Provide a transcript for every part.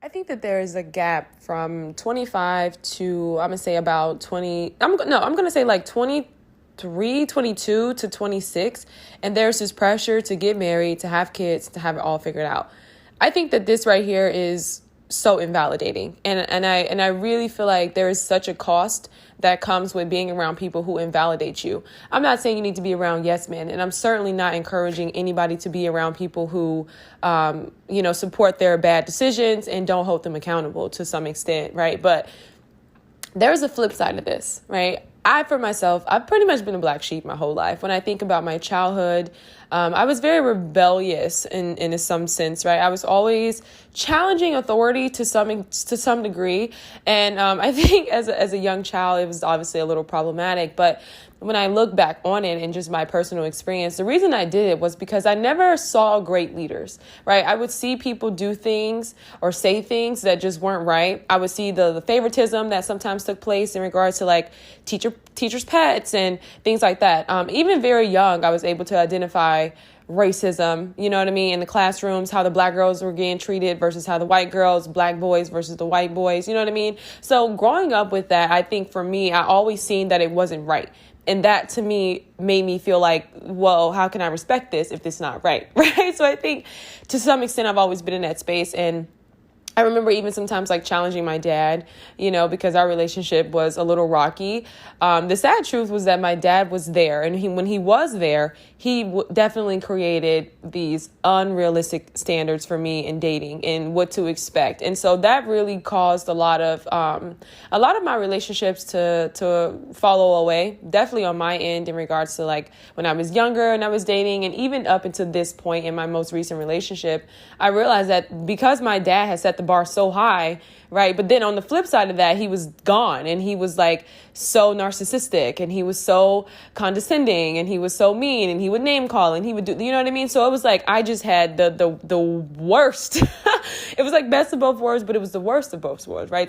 I think that there is a gap from 25 to, I'm going to say about 20. I'm going to say like 23, 22 to 26. And there's this pressure to get married, to have kids, to have it all figured out. I think that this right here is so invalidating. And I really feel like there is such a cost that comes with being around people who invalidate you. I'm not saying you need to be around yes men, and I'm certainly not encouraging anybody to be around people who, support their bad decisions and don't hold them accountable to some extent, right? But there's a flip side of this, right? For myself, I've pretty much been a black sheep my whole life. When I think about my childhood, I was very rebellious in some sense, right? I was always challenging authority to some degree. And I think as a young child, it was obviously a little problematic. But when I look back on it and just my personal experience, the reason I did it was because I never saw great leaders, right? I would see people do things or say things that just weren't right. I would see the favoritism that sometimes took place in regards to like teachers' pets and things like that. Even very young, I was able to identify racism, you know what I mean, in the classrooms, how the black girls were getting treated versus how the white girls, black boys versus the white boys, you know what I mean? So growing up with that, I think for me, I always seen that it wasn't right. And that to me made me feel like, well, how can I respect this if it's not right? Right. So I think to some extent, I've always been in that space. And I remember even sometimes like challenging my dad, because our relationship was a little rocky. The sad truth was that my dad was there, and when he was there, he definitely created these unrealistic standards for me in dating and what to expect. And so that really caused a lot of my relationships to follow away, definitely on my end in regards to like when I was younger and I was dating, and even up until this point in my most recent relationship, I realized that because my dad had set the bar so high, right? But then on the flip side of that, he was gone, and he was like so narcissistic, and he was so condescending, and he was so mean, and he would name call, and he would do, you know what I mean? So it was like, I just had the worst. It was like best of both worlds, but it was the worst of both worlds, right?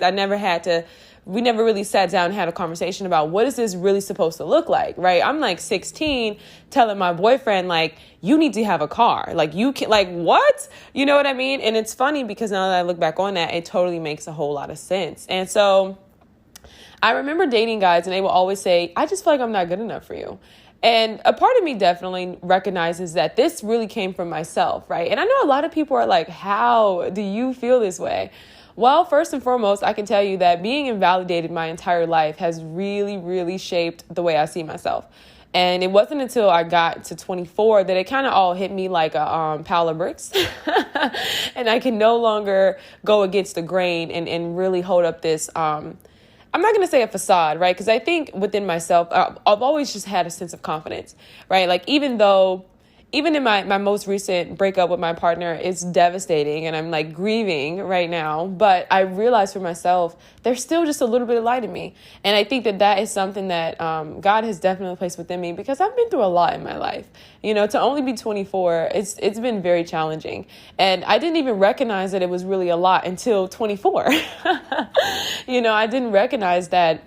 We never really sat down and had a conversation about what is this really supposed to look like, right? I'm like 16 telling my boyfriend, like, you need to have a car. Like, you can, like, what? You know what I mean? And it's funny because now that I look back on that, it totally makes a whole lot of sense. And so I remember dating guys and they will always say, I just feel like I'm not good enough for you. And a part of me definitely recognizes that this really came from myself, right? And I know a lot of people are like, how do you feel this way? Well, first and foremost, I can tell you that being invalidated my entire life has really, really shaped the way I see myself. And it wasn't until I got to 24 that it kind of all hit me like a pile of bricks. And I can no longer go against the grain and really hold up this, I'm not going to say a facade, right? Because I think within myself, I've always just had a sense of confidence, right? Like even in my most recent breakup with my partner, it's devastating and I'm like grieving right now. But I realized for myself, there's still just a little bit of light in me. And I think that is something that God has definitely placed within me because I've been through a lot in my life. To only be 24, it's been very challenging. And I didn't even recognize that it was really a lot until 24. I didn't recognize that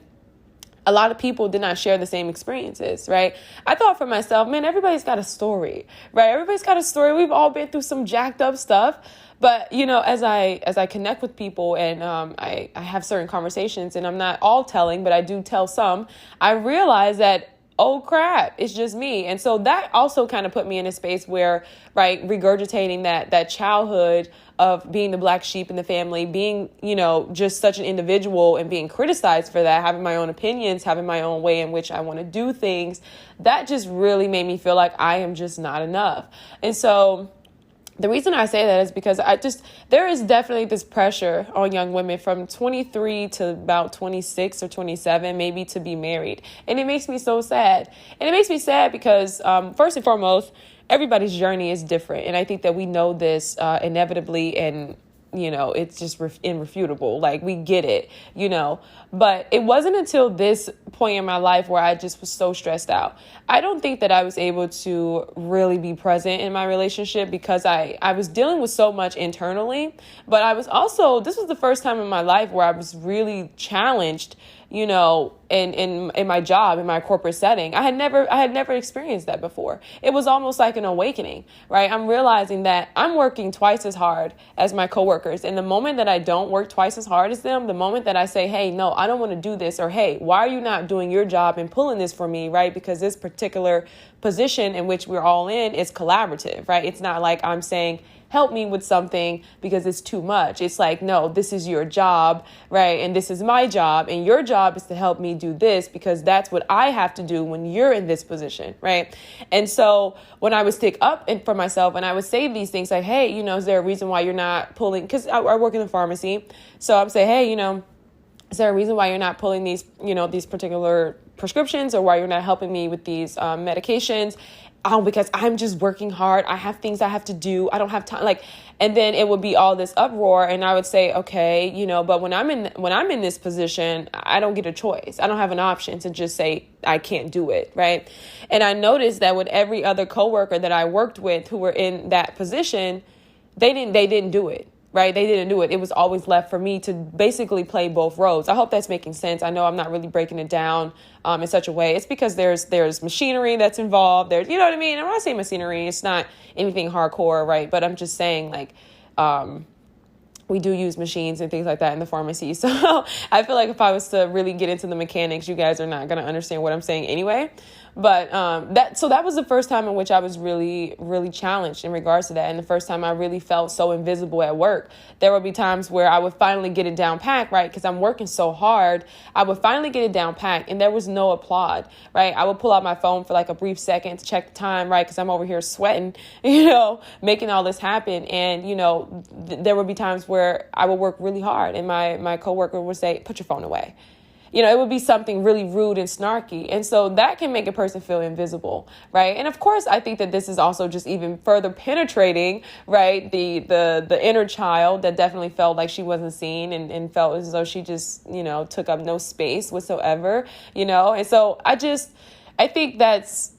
a lot of people did not share the same experiences, right? I thought for myself, man, everybody's got a story, right? Everybody's got a story. We've all been through some jacked up stuff. But, as I connect with people and I have certain conversations, and I'm not all telling, but I do tell some, I realize that, oh, crap, it's just me. And so that also kind of put me in a space where, right, regurgitating that childhood of being the black sheep in the family, being, just such an individual and being criticized for that, having my own opinions, having my own way in which I want to do things, that just really made me feel like I am just not enough. And so the reason I say that is because there is definitely this pressure on young women from 23 to about 26 or 27, maybe to be married. And it makes me so sad. And it makes me sad because, first and foremost, everybody's journey is different. And I think that we know this inevitably, and it's just irrefutable. Like, we get it, but it wasn't until this point in my life where I just was so stressed out. I don't think that I was able to really be present in my relationship because I was dealing with so much internally, but I was also, this was the first time in my life where I was really challenged, in my job, in my corporate setting. I had never experienced that before. It was almost like an awakening, right? I'm realizing that I'm working twice as hard as my coworkers. And the moment that I don't work twice as hard as them, the moment that I say, hey, no, I don't want to do this, or hey, why are you not doing your job and pulling this for me, right? Because this particular position in which we're all in is collaborative, right? It's not like I'm saying, help me with something because it's too much. It's like, no, this is your job, right? And this is my job. And your job is to help me do this because that's what I have to do when you're in this position, right? And so when I would stick up for myself and I would say these things like, hey, is there a reason why you're not pulling? Because I work in the pharmacy. So I would say, hey, is there a reason why you're not pulling these, these particular prescriptions, or why you're not helping me with these medications? Oh, because I'm just working hard. I have things I have to do. I don't have time. And then it would be all this uproar. And I would say, okay, but when I'm in this position, I don't get a choice. I don't have an option to just say, I can't do it. Right. And I noticed that with every other coworker that I worked with who were in that position, they didn't do it. Right. They didn't do it. It was always left for me to basically play both roles. I hope that's making sense. I know I'm not really breaking it down in such a way. It's because there's machinery that's involved. There's, you know what I mean? And when I say machinery, it's not anything hardcore. Right. But I'm just saying we do use machines and things like that in the pharmacy. So I feel like if I was to really get into the mechanics, you guys are not going to understand what I'm saying anyway. But that was the first time in which I was really, really challenged in regards to that. And the first time I really felt so invisible at work. There would be times where I would finally get it down packed, right? Because I'm working so hard. I would finally get it down packed and there was no applaud, right? I would pull out my phone for like a brief second to check the time, right? Because I'm over here sweating, making all this happen. And, there would be times where I would work really hard and my coworker would say, put your phone away. It would be something really rude and snarky. And so that can make a person feel invisible, right? And of course, I think that this is also just even further penetrating, right? The inner child that definitely felt like she wasn't seen and felt as though she just, took up no space whatsoever, And so I think that's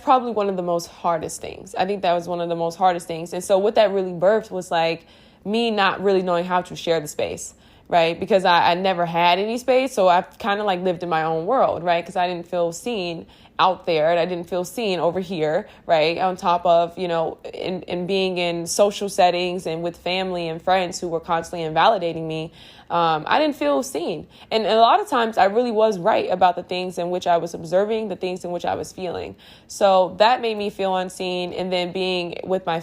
probably one of the most hardest things. I think that was one of the most hardest things. And so what that really birthed was like me not really knowing how to share the space. Right. Because I never had any space. So I've kind of lived in my own world. Right. Because I didn't feel seen out there and I didn't feel seen over here. Right. On top of, in being in social settings and with family and friends who were constantly invalidating me. I didn't feel seen. And a lot of times I really was right about the things in which I was observing, the things in which I was feeling. So that made me feel unseen. And then being with my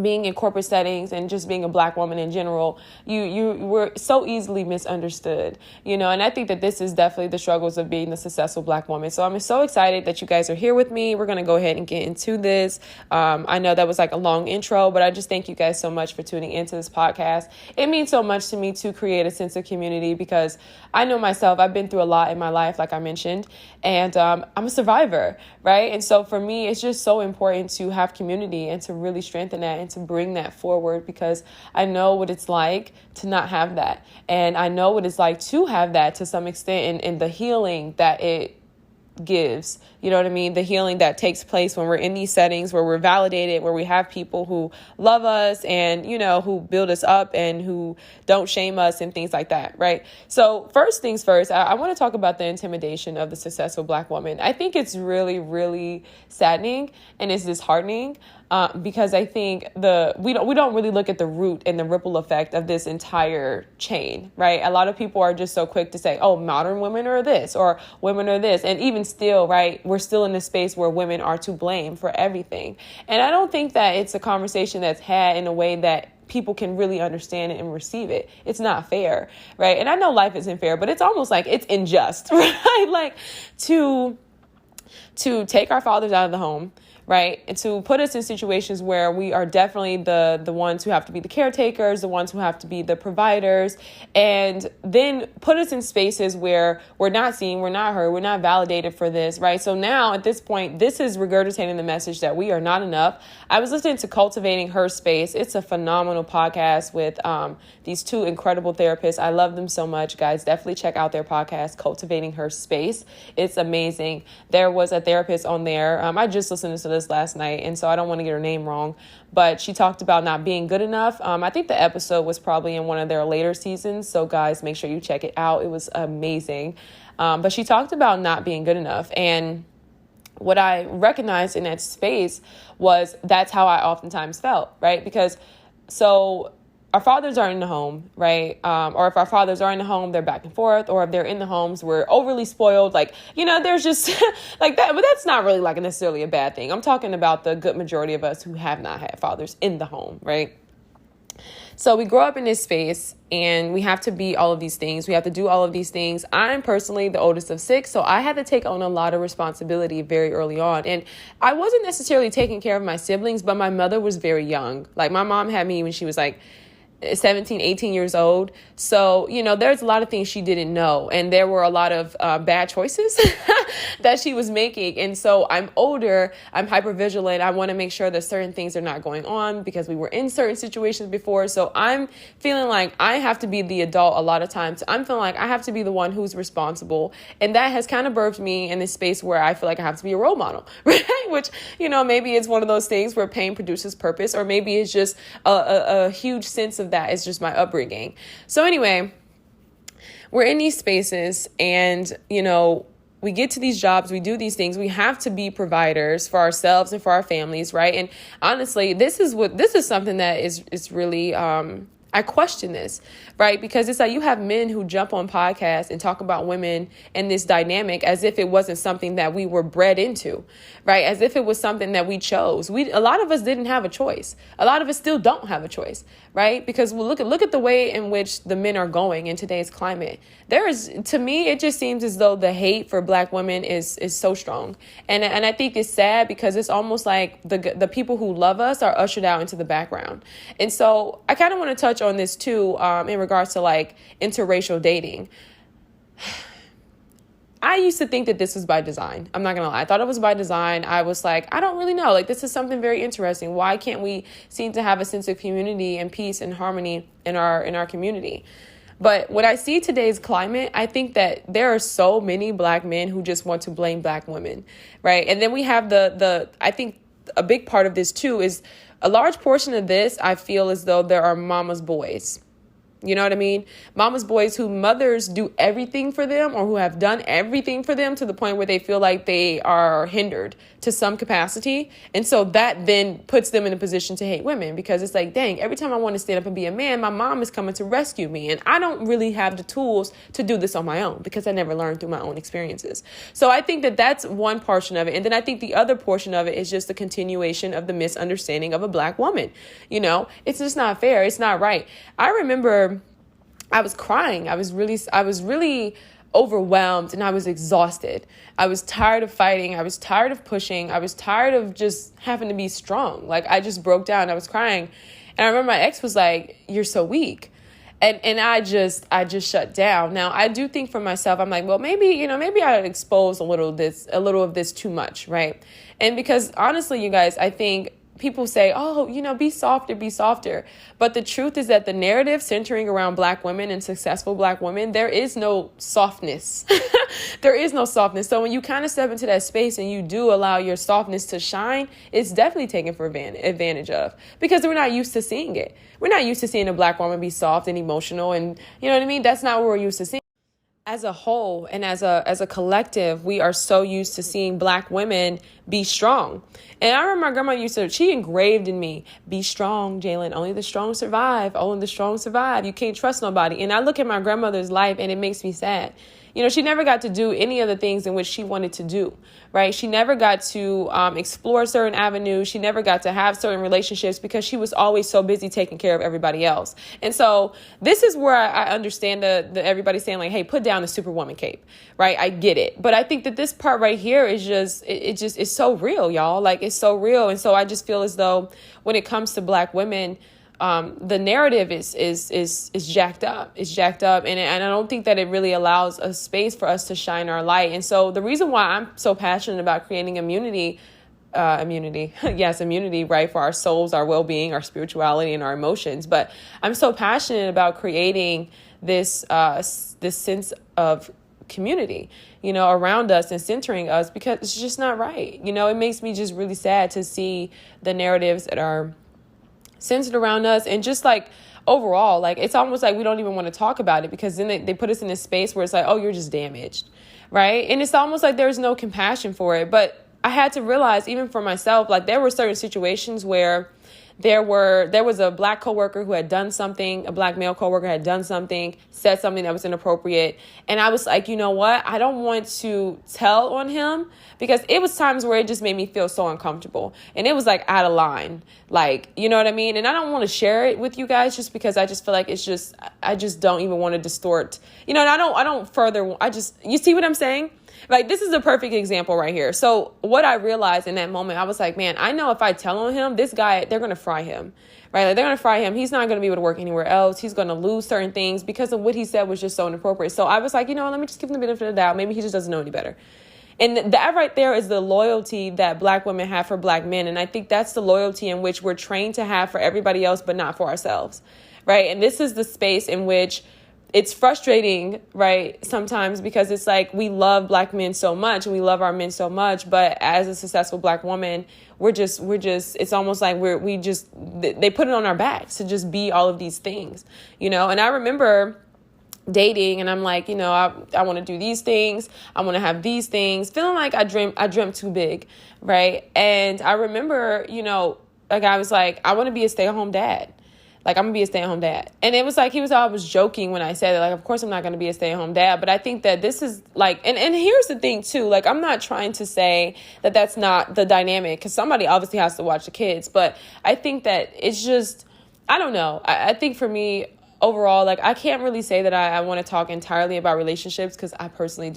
being in corporate settings and just being a Black woman in general, you were so easily misunderstood, and I think that this is definitely the struggles of being the successful Black woman. So I'm so excited that you guys are here with me. We're going to go ahead and get into this. I know that was like a long intro, but I just thank you guys so much for tuning into this podcast. It means so much to me to create a sense of community because I know myself, I've been through a lot in my life, like I mentioned, and I'm a survivor, right? And so for me, it's just so important to have community and to really strengthen that and to bring that forward because I know what it's like to not have that. And I know what it's like to have that to some extent and the healing that it gives, you know what I mean? The healing that takes place when we're in these settings where we're validated, where we have people who love us and, who build us up and who don't shame us and things like that. Right. So first things first, I want to talk about the intimidation of the successful Black woman. I think it's really, really saddening and it's disheartening. Because I think we don't really look at the root and the ripple effect of this entire chain, right? A lot of people are just so quick to say, oh, modern women are this or women are this. And even still, right, we're still in a space where women are to blame for everything. And I don't think that it's a conversation that's had in a way that people can really understand it and receive it. It's not fair, right? And I know life isn't fair, but it's almost like it's unjust, right? Like to take our fathers out of the home, right? And to put us in situations where we are definitely the ones who have to be the caretakers, the ones who have to be the providers, and then put us in spaces where we're not seen, we're not heard, we're not validated for this, right? So now at this point, this is regurgitating the message that we are not enough. I was listening to Cultivating Her Space. It's a phenomenal podcast with these two incredible therapists. I love them so much, guys. Definitely check out their podcast, Cultivating Her Space. It's amazing. There was a therapist on there. I just listened to this last night, and so I don't want to get her name wrong, but she talked about not being good enough. I think the episode was probably in one of their later seasons, so guys, make sure you check it out. It was amazing. But she talked about not being good enough, and what I recognized in that space was that's how I oftentimes felt, right? Because so our fathers are in the home, right? Or if our fathers are in the home, they're back and forth, or if they're in the homes, we're overly spoiled. Like, there's just like that, but that's not really like necessarily a bad thing. I'm talking about the good majority of us who have not had fathers in the home, right? So we grow up in this space and we have to be all of these things. We have to do all of these things. I'm personally the oldest of 6, so I had to take on a lot of responsibility very early on. And I wasn't necessarily taking care of my siblings, but my mother was very young. Like my mom had me when she was like 17, 18 years old. So, there's a lot of things she didn't know. And there were a lot of bad choices that she was making. And so I'm older, I'm hyper vigilant. I want to make sure that certain things are not going on because we were in certain situations before. So I'm feeling like I have to be the adult a lot of times. I'm feeling like I have to be the one who's responsible. And that has kind of birthed me in this space where I feel like I have to be a role model, right? Which, maybe it's one of those things where pain produces purpose, or maybe it's just a huge sense of that. It's just my upbringing. So anyway, we're in these spaces and, we get to these jobs, we do these things. We have to be providers for ourselves and for our families, right? And honestly, this is something that is really, I question this, right? Because it's like you have men who jump on podcasts and talk about women and this dynamic as if it wasn't something that we were bred into, right? As if it was something that we chose. A lot of us didn't have a choice. A lot of us still don't have a choice, right? Because look at the way in which the men are going in today's climate. To me, it just seems as though the hate for Black women is so strong. And I think it's sad because it's almost like the people who love us are ushered out into the background. And so I kind of want to touch on this too, in regards to like interracial dating. I used to think that this was by design. I'm not going to lie. I thought it was by design. I was like, I don't really know. Like, this is something very interesting. Why can't we seem to have a sense of community and peace and harmony in our community? But when I see today's climate, I think that there are so many Black men who just want to blame Black women, right? And then we have I think a big part of this too is a large portion of this, I feel as though there are mama's boys. You know what I mean? Mama's boys who mothers do everything for them or who have done everything for them to the point where they feel like they are hindered to some capacity. And so that then puts them in a position to hate women because it's like, dang, every time I want to stand up and be a man, my mom is coming to rescue me. And I don't really have the tools to do this on my own because I never learned through my own experiences. So I think that that's one portion of it. And then I think the other portion of it is just the continuation of the misunderstanding of a Black woman. It's just not fair. It's not right. I remember I was crying. I was really overwhelmed and I was exhausted. I was tired of fighting. I was tired of pushing. I was tired of just having to be strong. Like I just broke down. I was crying. And I remember my ex was like, "You're so weak." And I just shut down. Now I do think for myself, I'm like, well, maybe I exposed a little of this too much. Right. And because honestly, you guys, I think people say, oh, be softer. But the truth is that the narrative centering around Black women and successful Black women, there is no softness. There is no softness. So when you kind of step into that space and you do allow your softness to shine, it's definitely taken for advantage of because we're not used to seeing it. We're not used to seeing a Black woman be soft and emotional. And you know what I mean? That's not what we're used to seeing. As a whole and as a collective, we are so used to seeing Black women be strong. And I remember my grandma she engraved in me, be strong, Jaylin. Only the strong survive. Only the strong survive. You can't trust nobody. And I look at my grandmother's life and it makes me sad. She never got to do any of the things in which she wanted to do, right? She never got to explore certain avenues. She never got to have certain relationships because she was always so busy taking care of everybody else. And so this is where I understand the everybody saying like, hey, put down the superwoman cape, right? I get it. But I think that this part right here is just, it's so real, y'all. Like it's so real. And so I just feel as though when it comes to Black women, the narrative is jacked up. It's jacked up. And I don't think that it really allows a space for us to shine our light. And so the reason why I'm so passionate about creating immunity, right, for our souls, our well-being, our spirituality, and our emotions. But I'm so passionate about creating this sense of community, around us and centering us, because it's just not right. It makes me just really sad to see the narratives that are centered around us, and just like overall, like it's almost like we don't even want to talk about it, because then they put us in this space where it's like, oh, you're just damaged, right? And it's almost like there's no compassion for it. But I had to realize, even for myself, like there were certain situations where there was a black coworker who had done something, a black male coworker had done something, said something that was inappropriate. And I was like, you know what? I don't want to tell on him, because it was times where it just made me feel so uncomfortable. And it was like out of line, like, you know what I mean? And I don't want to share it with you guys, just because I just feel like I just don't even want to distort, and you see what I'm saying? Like, this is a perfect example right here. So what I realized in that moment, I was like, man, I know if I tell on him, this guy, they're going to fry him, right? Like, they're going to fry him. He's not going to be able to work anywhere else. He's going to lose certain things because of what he said was just so inappropriate. So I was like, let me just give him the benefit of the doubt. Maybe he just doesn't know any better. And that right there is the loyalty that black women have for black men. And I think that's the loyalty in which we're trained to have for everybody else, but not for ourselves, right? And this is the space in which it's frustrating, right, sometimes, because it's like we love black men so much and we love our men so much. But as a successful black woman, we're just it's almost like they put it on our backs to just be all of these things, And I remember dating, and I'm like, I want to do these things. I want to have these things, feeling like I dreamt too big, right? And I remember, a guy was like, I want to be a stay-at-home dad. Like, I'm going to be a stay-at-home dad. And it was like, he was always joking when I said that. Like, of course I'm not going to be a stay-at-home dad. But I think that this is like, and here's the thing too. Like, I'm not trying to say that that's not the dynamic, because somebody obviously has to watch the kids. But I think that it's just, I don't know. I think for me, overall, like, I can't really say that I want to talk entirely about relationships, because I personally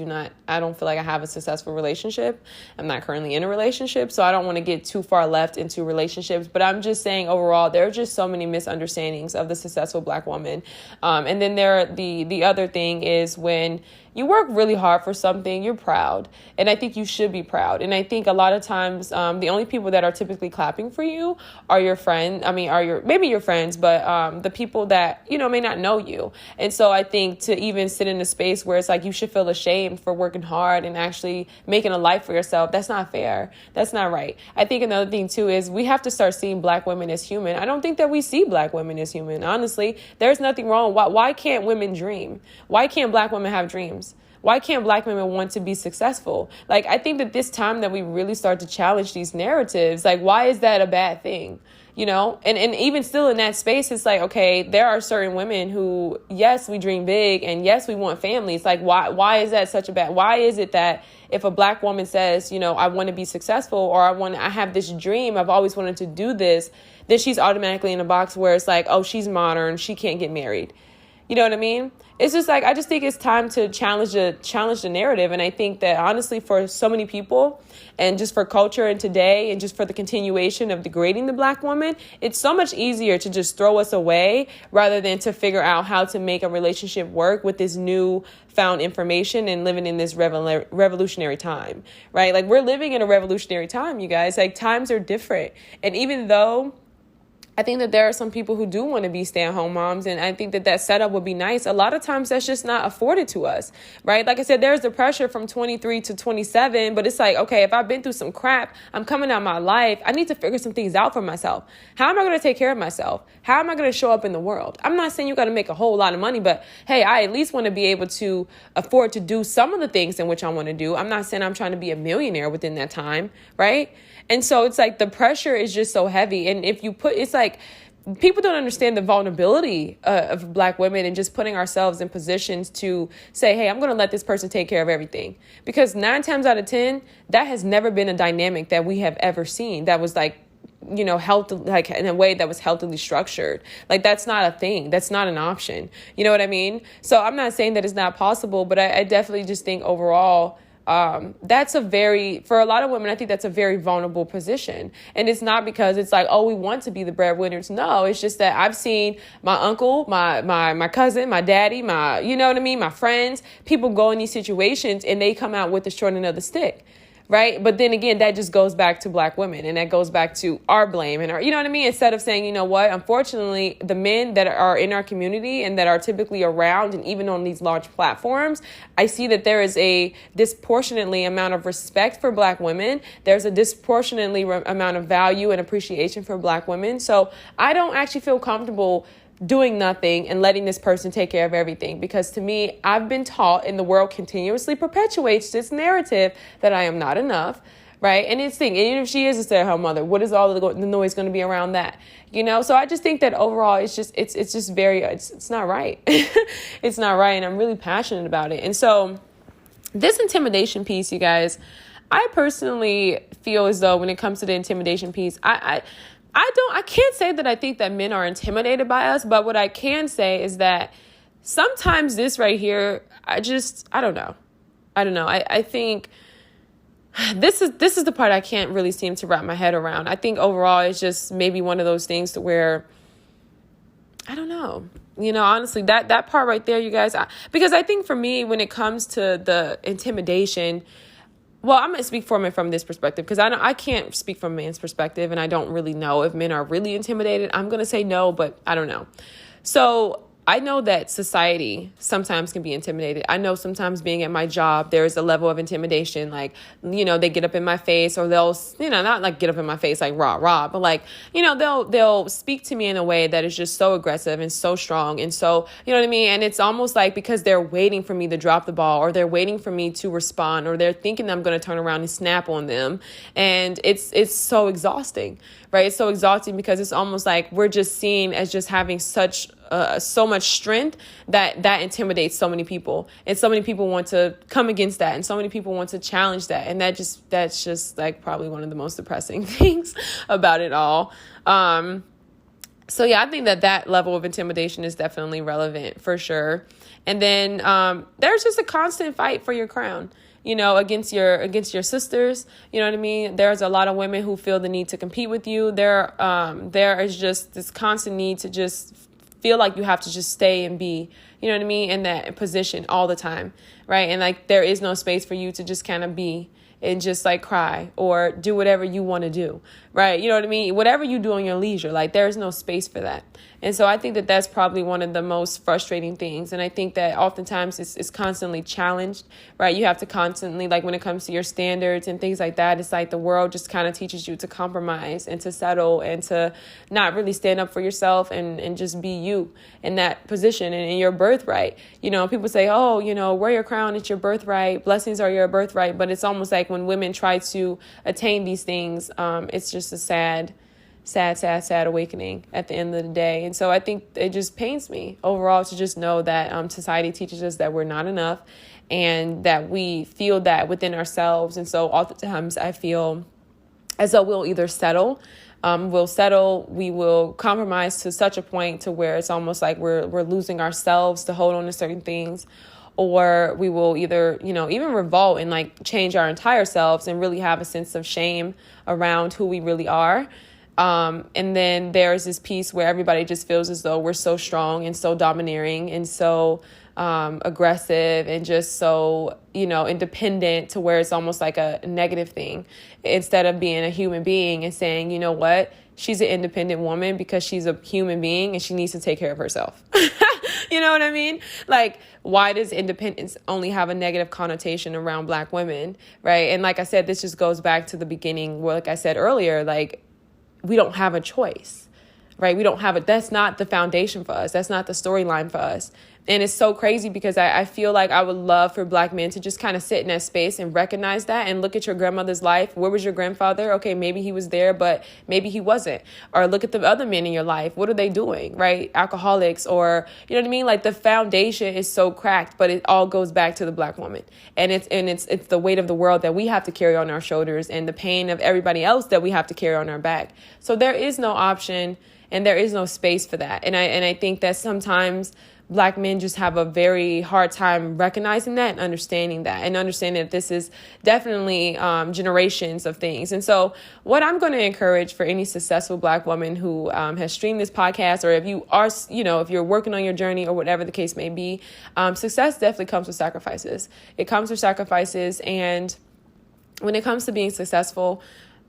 I don't feel like I have a successful relationship. I'm not currently in a relationship, so I don't want to get too far left into relationships. But I'm just saying, overall, there are just so many misunderstandings of the successful black woman. And then the other thing is, when you work really hard for something, you're proud. And I think you should be proud. And I think a lot of times, the only people that are typically clapping for you are your friends. Maybe your friends, but the people that, may not know you. And so I think to even sit in a space where it's like you should feel ashamed for working hard and actually making a life for yourself, that's not fair. That's not right. I think another thing too is we have to start seeing black women as human. I don't think that we see black women as human. Honestly, there's nothing wrong. Why can't women dream? Why can't black women have dreams? Why can't black women want to be successful? Like, I think that this time that we really start to challenge these narratives, like, why is that a bad thing? And even still in that space, it's like, okay, there are certain women who, yes, we dream big, and yes, we want families. Like, why is that such a bad? Why is it that if a black woman says, I want to be successful, or I have this dream, I've always wanted to do this, then she's automatically in a box where it's like, oh, she's modern, she can't get married. You know what I mean? It's just like, I just think it's time to challenge the narrative. And I think that honestly, for so many people, and just for culture and today, and just for the continuation of degrading the black woman, it's so much easier to just throw us away rather than to figure out how to make a relationship work with this new found information and living in this revolutionary time, right? Like, we're living in a revolutionary time, you guys. Like, times are different. And even though I think that there are some people who do want to be stay-at-home moms, and I think that setup would be nice. A lot of times that's just not afforded to us, right? Like I said, there's the pressure from 23 to 27, but it's like, okay, if I've been through some crap, I'm coming out of my life, I need to figure some things out for myself. How am I going to take care of myself? How am I going to show up in the world? I'm not saying you got to make a whole lot of money, but hey, I at least want to be able to afford to do some of the things in which I want to do. I'm not saying I'm trying to be a millionaire within that time, right? And so it's like the pressure is just so heavy. And if you it's like people don't understand the vulnerability of black women and just putting ourselves in positions to say, hey, I'm going to let this person take care of everything. Because 9 times out of 10, that has never been a dynamic that we have ever seen that was like, like in a way that was healthily structured. Like, that's not a thing. That's not an option. You know what I mean? So I'm not saying that it's not possible, but I definitely just think overall, for a lot of women, I think that's a very vulnerable position. And it's not because it's like, oh, we want to be the breadwinners. No, it's just that I've seen my uncle, my cousin, my daddy, you know what I mean? My friends, people go in these situations and they come out with the short end of the stick. right? But then again, that just goes back to Black women, and that goes back to our blame and our, you know what I mean? Instead of saying, you know what, unfortunately, the men that are in our community and that are typically around and even on these large platforms, I see that there is a disproportionately amount of respect for Black women. There's a disproportionately amount of value and appreciation for Black women. So I don't actually feel comfortable doing nothing and letting this person take care of everything. Because to me, I've been taught, and the world continuously perpetuates this narrative that I am not enough, right? And it's thing, even if she is a stay-at-home mother, what is all the noise going to be around that? You know, so I just think that overall, it's just it's not right. It's not right, and I'm really passionate about it. And so this intimidation piece, you guys, I personally feel as though when it comes to the intimidation piece, I can't say that I think that men are intimidated by us, but what I can say is that sometimes this right here, I don't know. I think this is the part I can't really seem to wrap my head around. I think overall it's just maybe one of those things to where, I don't know. You know, honestly, that part right there, you guys, because I think for me, when it comes to the intimidation, well, I'm going to speak from this perspective, because I can't speak from a man's perspective, and I don't really know if men are really intimidated. I'm going to say no, but I don't know. So I know that society sometimes can be intimidated. I know sometimes being at my job, there's a level of intimidation. Like, you know, they get up in my face, or they'll, you know, not like get up in my face, like rah, but like, you know, they'll speak to me in a way that is just so aggressive and so strong. And so, you know what I mean? And it's almost like because they're waiting for me to drop the ball, or they're waiting for me to respond, or they're thinking I'm going to turn around and snap on them. And it's so exhausting, right? It's so exhausting because it's almost like we're just seen as just having so much strength that intimidates so many people, and so many people want to come against that, and so many people want to challenge that, and that's just like probably one of the most depressing things about it all. So yeah, I think that level of intimidation is definitely relevant for sure. And then there's just a constant fight for your crown, you know, against your sisters. You know what I mean? There's a lot of women who feel the need to compete with you. There is just this constant need to just feel like you have to just stay and be, you know what I mean, in that position all the time, right? And like there is no space for you to just kind of be and just like cry or do whatever you want to do, right? You know what I mean? Whatever you do on your leisure, like there's no space for that. And so I think that that's probably one of the most frustrating things. And I think that oftentimes it's constantly challenged, right? You have to constantly, like when it comes to your standards and things like that, it's like the world just kind of teaches you to compromise and to settle and to not really stand up for yourself and just be you in that position and in your birthright. You know, people say, oh, you know, wear your crown, it's your birthright. Blessings are your birthright. But it's almost like when women try to attain these things, it's just a sad awakening at the end of the day. And so I think it just pains me overall to just know that society teaches us that we're not enough and that we feel that within ourselves. And so oftentimes I feel as though we'll either settle, we will compromise to such a point to where it's almost like we're losing ourselves to hold on to certain things, or we will either, you know, even revolt and like change our entire selves and really have a sense of shame around who we really are. And then there's this piece where everybody just feels as though we're so strong and so domineering and so aggressive and just so, you know, independent, to where it's almost like a negative thing, instead of being a human being and saying, you know what, she's an independent woman because she's a human being and she needs to take care of herself. You know what I mean? Like, why does independence only have a negative connotation around Black women, right? And like I said, this just goes back to the beginning where, like I said earlier, like, we don't have a choice, right? That's not the foundation for us. That's not the storyline for us. And it's so crazy because I feel like I would love for Black men to just kind of sit in that space and recognize that and look at your grandmother's life. Where was your grandfather? Okay, maybe he was there, but maybe he wasn't. Or look at the other men in your life. What are they doing, right? Alcoholics, or, you know what I mean? Like, the foundation is so cracked, but it all goes back to the Black woman. And it's the weight of the world that we have to carry on our shoulders, and the pain of everybody else that we have to carry on our back. So there is no option and there is no space for that. And I think that sometimes Black men just have a very hard time recognizing that and understanding that this is definitely generations of things. And so what I'm going to encourage for any successful Black woman who has streamed this podcast, or if you are, you know, if you're working on your journey or whatever the case may be, success definitely comes with sacrifices. It comes with sacrifices, and when it comes to being successful,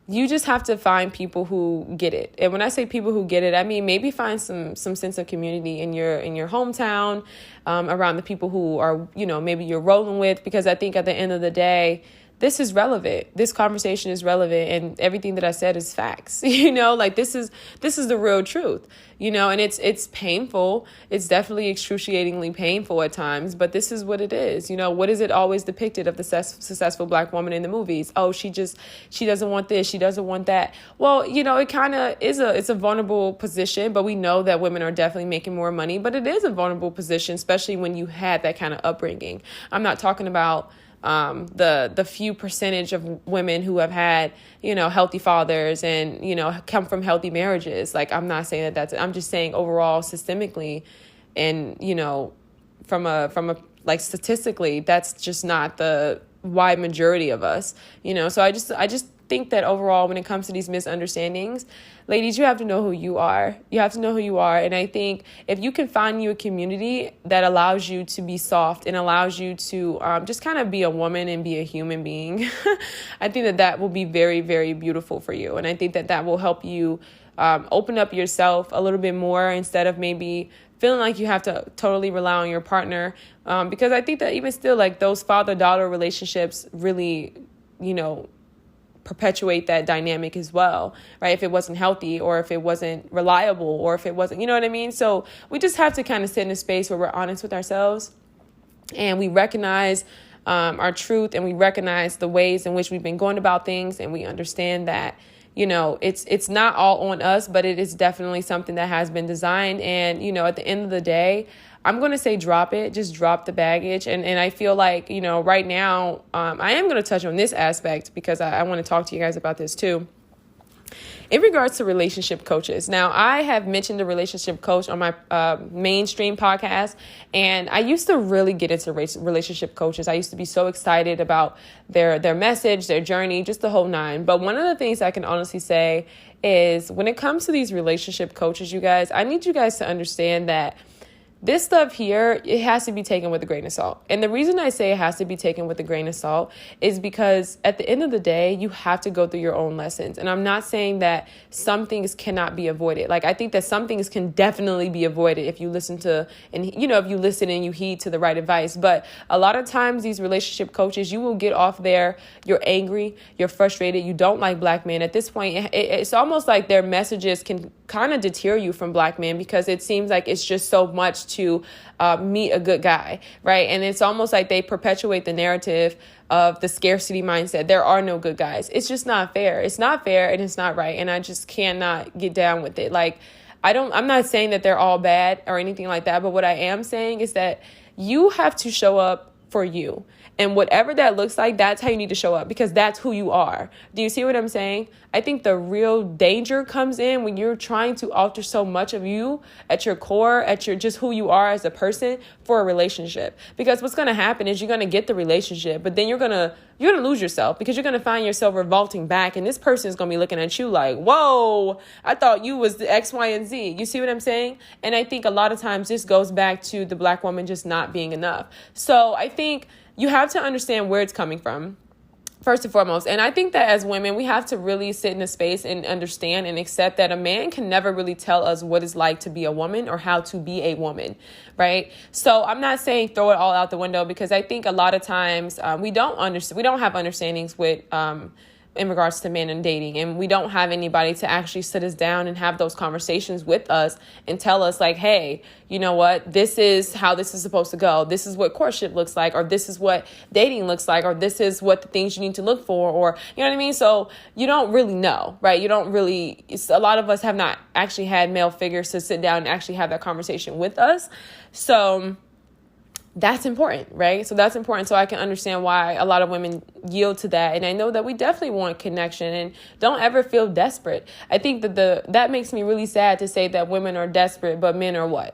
you just have to find people who get it. And when I say people who get it, I mean maybe find some sense of community in your hometown, around the people who are, maybe you're rolling with, because I think at the end of the day, this is relevant. This conversation is relevant, and everything that I said is facts. Like this is the real truth. And it's painful. It's definitely excruciatingly painful at times, but this is what it is. What is it always depicted of the successful Black woman in the movies? Oh, she doesn't want this, she doesn't want that. Well, it kind of is it's a vulnerable position, but we know that women are definitely making more money, but it is a vulnerable position, especially when you had that kind of upbringing. I'm not talking about the few percentage of women who have had, healthy fathers and, come from healthy marriages. Like, I'm not saying I'm just saying overall systemically and, from a like statistically, that's just not the wide majority of us, so I just think that overall, when it comes to these misunderstandings, ladies, you have to know who you are. You have to know who you are. And I think if you can find you a community that allows you to be soft and allows you to just kind of be a woman and be a human being, I think that will be very, very beautiful for you. And I think that will help you open up yourself a little bit more instead of maybe feeling like you have to totally rely on your partner. Because I think that even still, like, those father-daughter relationships really, perpetuate that dynamic as well, right? If it wasn't healthy, or if it wasn't reliable, or if it wasn't, you know what I mean? So we just have to kind of sit in a space where we're honest with ourselves, and we recognize our truth, and we recognize the ways in which we've been going about things, and we understand that, it's not all on us, but it is definitely something that has been designed. And, at the end of the day, I'm going to say drop it, just drop the baggage. And I feel like, right now, I am going to touch on this aspect because I want to talk to you guys about this too. In regards to relationship coaches. Now, I have mentioned a relationship coach on my mainstream podcast, and I used to really get into relationship coaches. I used to be so excited about their message, their journey, just the whole nine. But one of the things I can honestly say is when it comes to these relationship coaches, you guys, I need you guys to understand that this stuff here, it has to be taken with a grain of salt. And the reason I say it has to be taken with a grain of salt is because at the end of the day, you have to go through your own lessons. And I'm not saying that some things cannot be avoided. Like, I think that some things can definitely be avoided if you listen to, and if you listen and you heed to the right advice. But a lot of times these relationship coaches, you will get off there, you're angry, you're frustrated, you don't like Black men. At this point, it's almost like their messages can kind of deter you from Black men, because it seems like it's just so much to meet a good guy, right? And it's almost like they perpetuate the narrative of the scarcity mindset. There are no good guys. It's just not fair. It's not fair, and it's not right. And I just cannot get down with it. Like, I'm not saying that they're all bad or anything like that, but what I am saying is that you have to show up for you. And whatever that looks like, that's how you need to show up, because that's who you are. Do you see what I'm saying? I think the real danger comes in when you're trying to alter so much of you at your core, at your just who you are as a person for a relationship. Because what's going to happen is you're going to get the relationship, but then you're going to lose yourself, because you're going to find yourself revolting back. And this person is going to be looking at you like, whoa, I thought you was the X, Y, and Z. You see what I'm saying? And I think a lot of times this goes back to the Black woman just not being enough. So I think you have to understand where it's coming from, first and foremost. And I think that as women, we have to really sit in a space and understand and accept that a man can never really tell us what it's like to be a woman or how to be a woman, right? So I'm not saying throw it all out the window, because I think a lot of times we don't have understandings with in regards to men and dating. And we don't have anybody to actually sit us down and have those conversations with us and tell us like, hey, you know what, this is how this is supposed to go. This is what courtship looks like, or this is what dating looks like, or this is what the things you need to look for, or, you know what I mean? So you don't really know, right? A lot of us have not actually had male figures to sit down and actually have that conversation with us. So that's important, right? So that's important, so I can understand why a lot of women yield to that. And I know that we definitely want connection, and don't ever feel desperate. I think that that makes me really sad to say that women are desperate, but men are what?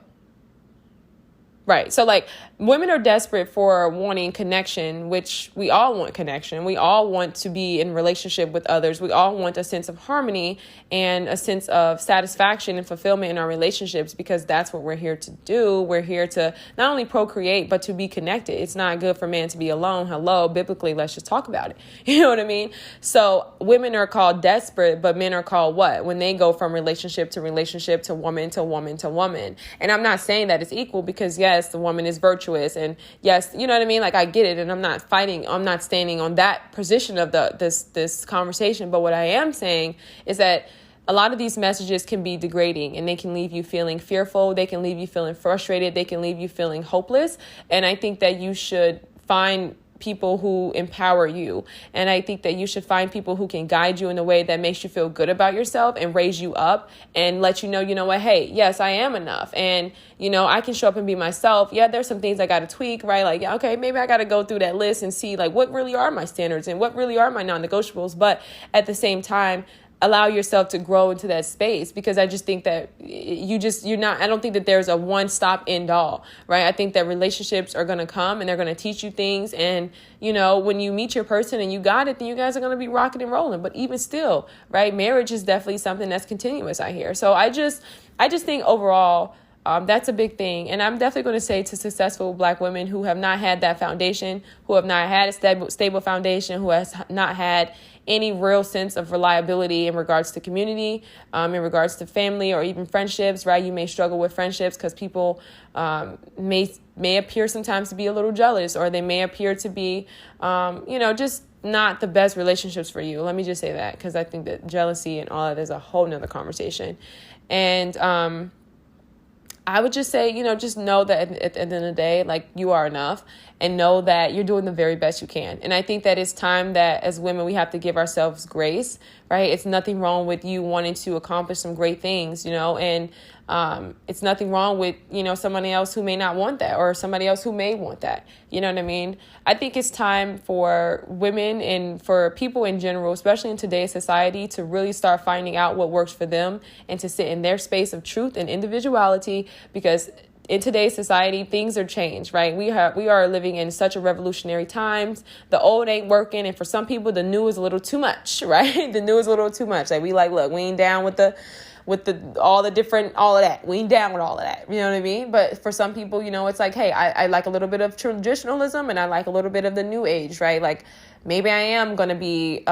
Right. So like women are desperate for wanting connection, which we all want connection. We all want to be in relationship with others. We all want a sense of harmony and a sense of satisfaction and fulfillment in our relationships, because that's what we're here to do. We're here to not only procreate, but to be connected. It's not good for man to be alone. Hello, biblically, let's just talk about it. You know what I mean? So women are called desperate, but men are called what? When they go from relationship to relationship to woman to woman to woman. And I'm not saying that it's equal, because yes, the woman is virtuous, and yes, you know what I mean? Like, I get it, and I'm not fighting, I'm not standing on that position of this conversation. But what I am saying is that a lot of these messages can be degrading, and they can leave you feeling fearful. They can leave you feeling frustrated. They can leave you feeling hopeless. And I think that you should find people who empower you. And I think that you should find people who can guide you in a way that makes you feel good about yourself and raise you up and let you know what, hey, yes, I am enough. And, I can show up and be myself. Yeah, there's some things I got to tweak, right? Like, yeah, okay, maybe I got to go through that list and see like what really are my standards and what really are my non-negotiables. But at the same time, allow yourself to grow into that space, because I just think that I don't think that there's a one stop end all, right? I think that relationships are going to come and they're going to teach you things. And, when you meet your person and you got it, then you guys are going to be rocking and rolling. But even still, right, marriage is definitely something that's continuous, I hear. So I just think overall, that's a big thing. And I'm definitely going to say to successful Black women who have not had that foundation, who have not had a stable foundation, who has not had any real sense of reliability in regards to community, in regards to family or even friendships, right? You may struggle with friendships because people may appear sometimes to be a little jealous, or they may appear to be, just not the best relationships for you. Let me just say that, because I think that jealousy and all of that is a whole nother conversation. And I would just say, just know that at the end of the day, like, you are enough, and know that you're doing the very best you can. And I think that it's time that as women, we have to give ourselves grace, right? It's nothing wrong with you wanting to accomplish some great things, and it's nothing wrong with, somebody else who may not want that, or somebody else who may want that. You know what I mean? I think it's time for women and for people in general, especially in today's society, to really start finding out what works for them and to sit in their space of truth and individuality, because in today's society, things are changed, right? We are living in such a revolutionary times. The old ain't working. And for some people, the new is a little too much, right? The new is a little too much. Like, look, we ain't down with all of that. We ain't down with all of that. You know what I mean? But for some people, it's like, hey, I like a little bit of traditionalism and I like a little bit of the new age, right? Like, maybe I am going to be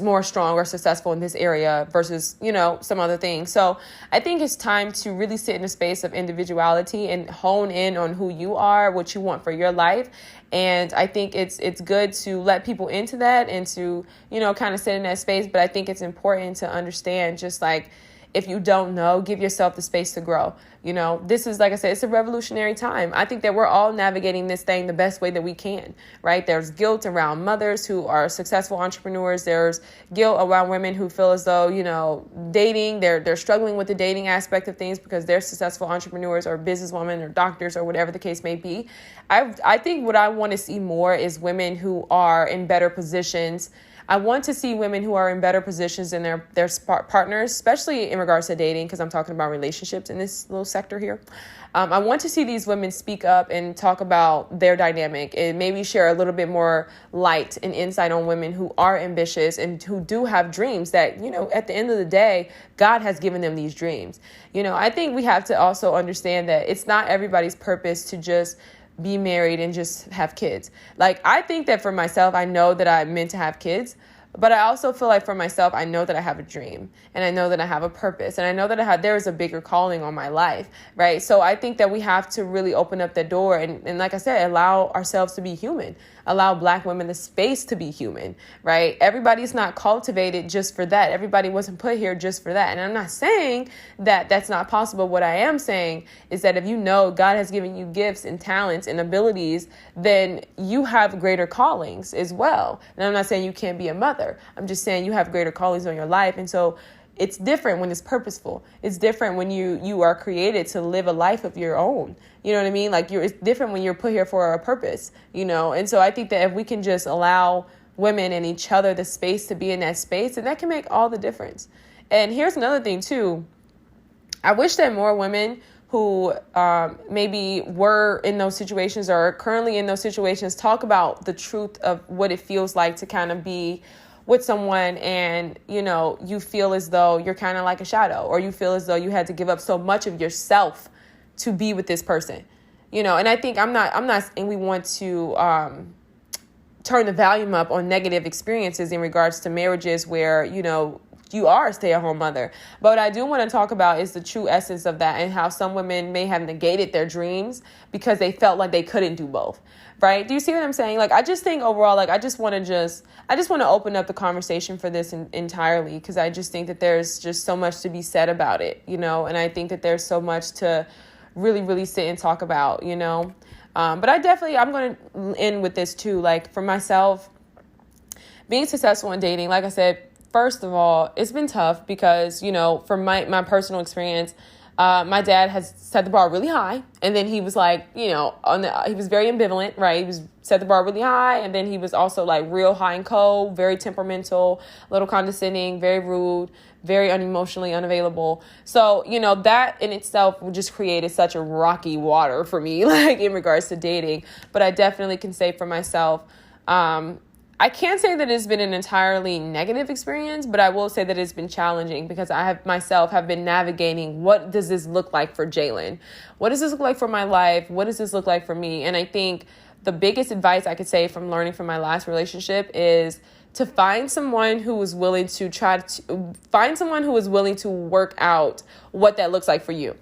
more strong or successful in this area versus, some other things. So I think it's time to really sit in a space of individuality and hone in on who you are, what you want for your life. And I think it's good to let people into that and to, kind of sit in that space. But I think it's important to understand, just like, if you don't know, give yourself the space to grow. This is, like I said, it's a revolutionary time. I think that we're all navigating this thing the best way that we can, right? There's guilt around mothers who are successful entrepreneurs. There's guilt around women who feel as though, dating, they're struggling with the dating aspect of things because they're successful entrepreneurs or businesswomen or doctors or whatever the case may be. I think what I want to see more is women who are in better positions. I want to see women who are in better positions than their partners, especially in regards to dating, because I'm talking about relationships in this little sector here. I want to see these women speak up and talk about their dynamic and maybe share a little bit more light and insight on women who are ambitious and who do have dreams that, at the end of the day, God has given them these dreams. I think we have to also understand that it's not everybody's purpose to just be married and just have kids. Like, I think that for myself, I know that I'm meant to have kids, but I also feel like for myself, I know that I have a dream and I know that I have a purpose and I know that there is a bigger calling on my life, right? So I think that we have to really open up the door and like I said, allow ourselves to be human, allow Black women the space to be human, right? Everybody's not cultivated just for that. Everybody wasn't put here just for that. And I'm not saying that that's not possible. What I am saying is that if God has given you gifts and talents and abilities, then you have greater callings as well. And I'm not saying you can't be a mother. I'm just saying you have greater callings on your life. And so it's different when it's purposeful. It's different when you are created to live a life of your own. You know what I mean? Like, it's different when you're put here for a purpose, And so I think that if we can just allow women and each other the space to be in that space, and that can make all the difference. And here's another thing too. I wish that more women who maybe were in those situations or are currently in those situations, talk about the truth of what it feels like to kind of be with someone and, you feel as though you're kind of like a shadow, or you feel as though you had to give up so much of yourself to be with this person, and I think I'm not, and we want to turn the volume up on negative experiences in regards to marriages where, you are a stay-at-home mother. But what I do want to talk about is the true essence of that, and how some women may have negated their dreams because they felt like they couldn't do both. Right? Do you see what I'm saying? Like, I just think overall, like, I just want to open up the conversation for this entirely, because I just think that there's just so much to be said about it, and I think that there's so much to really, really sit and talk about, But I'm going to end with this too. Like, for myself, being successful in dating, like I said, first of all, it's been tough because, from my personal experience, my dad has set the bar really high. And then he was like, he was very ambivalent, right? He was set the bar really high. And then he was also like real high and cold, very temperamental, a little condescending, very rude, very unemotionally unavailable. So, that in itself just created such a rocky water for me, like in regards to dating. But I definitely can say for myself, I can't say that it's been an entirely negative experience, but I will say that it's been challenging because I have been navigating, what does this look like for Jaylin? What does this look like for my life? What does this look like for me? And I think the biggest advice I could say from learning from my last relationship is to find someone who is willing to work out what that looks like for you.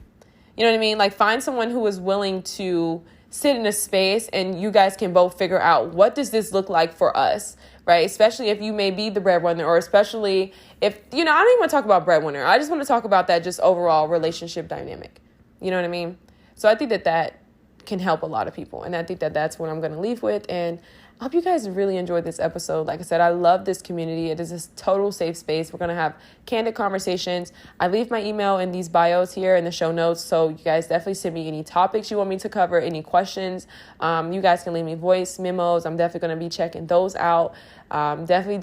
You know what I mean? Like, find someone who is willing to sit in a space and you guys can both figure out, what does this look like for us, right? Especially if you may be the breadwinner, or especially if, I don't even want to talk about breadwinner. I just want to talk about that just overall relationship dynamic. You know what I mean? So I think that can help a lot of people. And I think that's what I'm going to leave with. And I hope you guys really enjoyed this episode. Like I said, I love this community. It is a total safe space. We're going to have candid conversations. I leave my email in these bios here in the show notes. So you guys definitely send me any topics you want me to cover, any questions. You guys can leave me voice memos. I'm definitely going to be checking those out. Definitely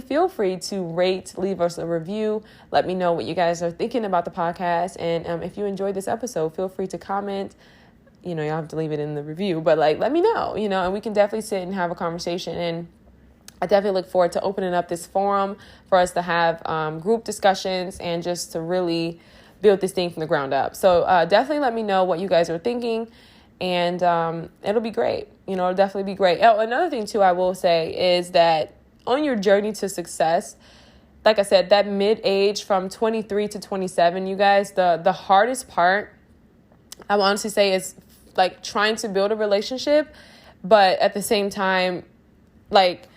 feel free to rate, leave us a review. Let me know what you guys are thinking about the podcast. And if you enjoyed this episode, feel free to comment. You'll have to leave it in the review, but let me know, and we can definitely sit and have a conversation. And I definitely look forward to opening up this forum for us to have group discussions and just to really build this thing from the ground up. So definitely let me know what you guys are thinking, and it'll be great. It'll definitely be great. Oh, another thing too, I will say is that on your journey to success, like I said, that mid-age from 23 to 27, you guys, the hardest part, I will honestly say, is like trying to build a relationship, but at the same time, like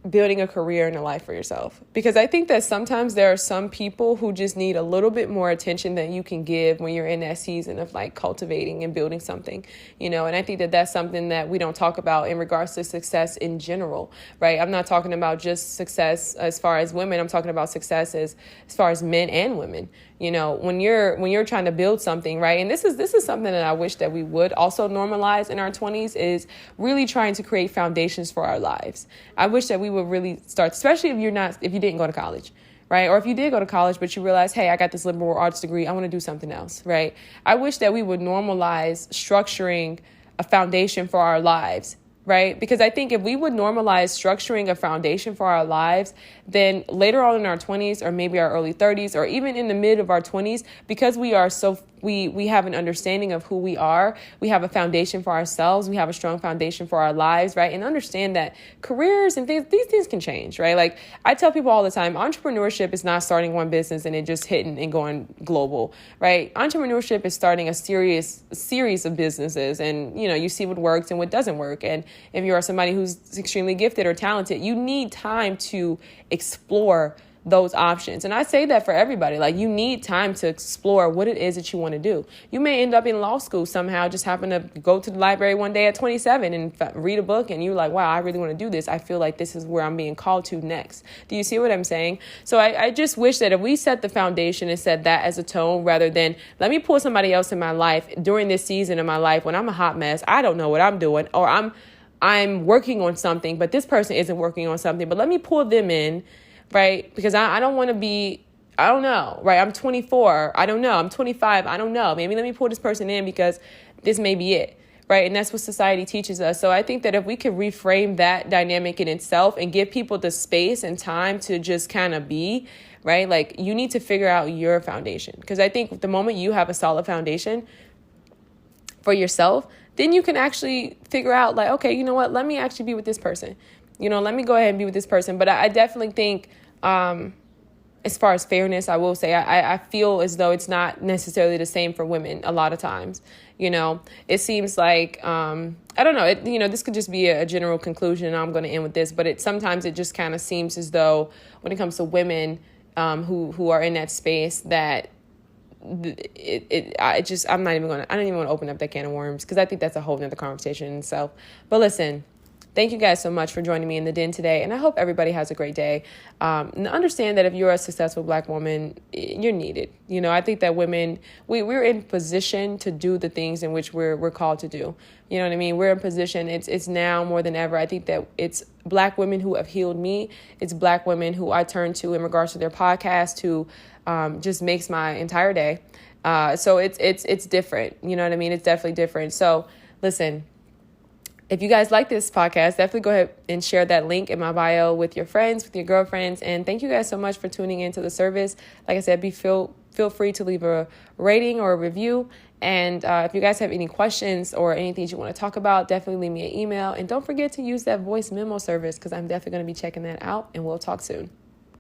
building a career and a life for yourself. Because I think that sometimes there are some people who just need a little bit more attention than you can give when you're in that season of like cultivating and building something, and I think that that's something that we don't talk about in regards to success in general, right? I'm not talking about just success as far as women. I'm talking about success as far as men and women. When you're trying to build something, right? And this is something that I wish that we would also normalize in our 20s, is really trying to create foundations for our lives. I wish that we would really start, especially if you didn't go to college, right? Or if you did go to college, but you realize, hey, I got this liberal arts degree, I want to do something else, right? I wish that we would normalize structuring a foundation for our lives, right? Because I think if we would normalize structuring a foundation for our lives, then later on in our 20s, or maybe our early 30s, or even in the mid of our 20s, because we are we have an understanding of who we are, we have a foundation for ourselves, we have a strong foundation for our lives, right? And understand that careers and these things can change, right? Like I tell people all the time, entrepreneurship is not starting one business and it just hitting and going global, right? Entrepreneurship is starting a series of businesses, and you see what works and what doesn't work. And if you are somebody who's extremely gifted or talented, you need time to explore those options. And I say that for everybody. Like, you need time to explore what it is that you want to do. You may end up in law school somehow, just happen to go to the library one day at 27 and read a book, and you're like, wow, I really want to do this. I feel like this is where I'm being called to next. Do you see what I'm saying? So I just wish that if we set the foundation and set that as a tone, rather than let me pull somebody else in my life during this season of my life when I'm a hot mess, I don't know what I'm doing, or I'm working on something, but this person isn't working on something, but let me pull them in, right? Because I don't want to be I don't know, right? I'm 24. I don't know. I'm 25. I don't know. Maybe let me pull this person in because this may be it, right? And that's what society teaches us. So I think that if we could reframe that dynamic in itself and give people the space and time to just kind of be, right? Like, you need to figure out your foundation. Because I think the moment you have a solid foundation for yourself, then you can actually figure out, like, okay, you know what? Let me actually be with this person. Let me go ahead and be with this person. But I definitely think, as far as fairness, I will say I feel as though it's not necessarily the same for women a lot of times. It seems like, I don't know, this could just be a general conclusion, and I'm going to end with this, but sometimes it just kind of seems as though when it comes to women who are in that space, that I don't even want to open up that can of worms, because I think that's a whole nother conversation in itself. But listen, thank you guys so much for joining me in the den today, and I hope everybody has a great day. And understand that if you're a successful Black woman, you're needed. I think that women, we're in position to do the things in which we're called to do. You know what I mean? We're in position. It's now more than ever. I think that it's Black women who have healed me. It's Black women who I turn to in regards to their podcast, who just makes my entire day. So it's different. You know what I mean? It's definitely different. So listen. If you guys like this podcast, definitely go ahead and share that link in my bio with your friends, with your girlfriends. And thank you guys so much for tuning into the service. Like I said, feel free to leave a rating or a review. And if you guys have any questions or anything you want to talk about, definitely leave me an email. And don't forget to use that voice memo service, because I'm definitely going to be checking that out. And we'll talk soon.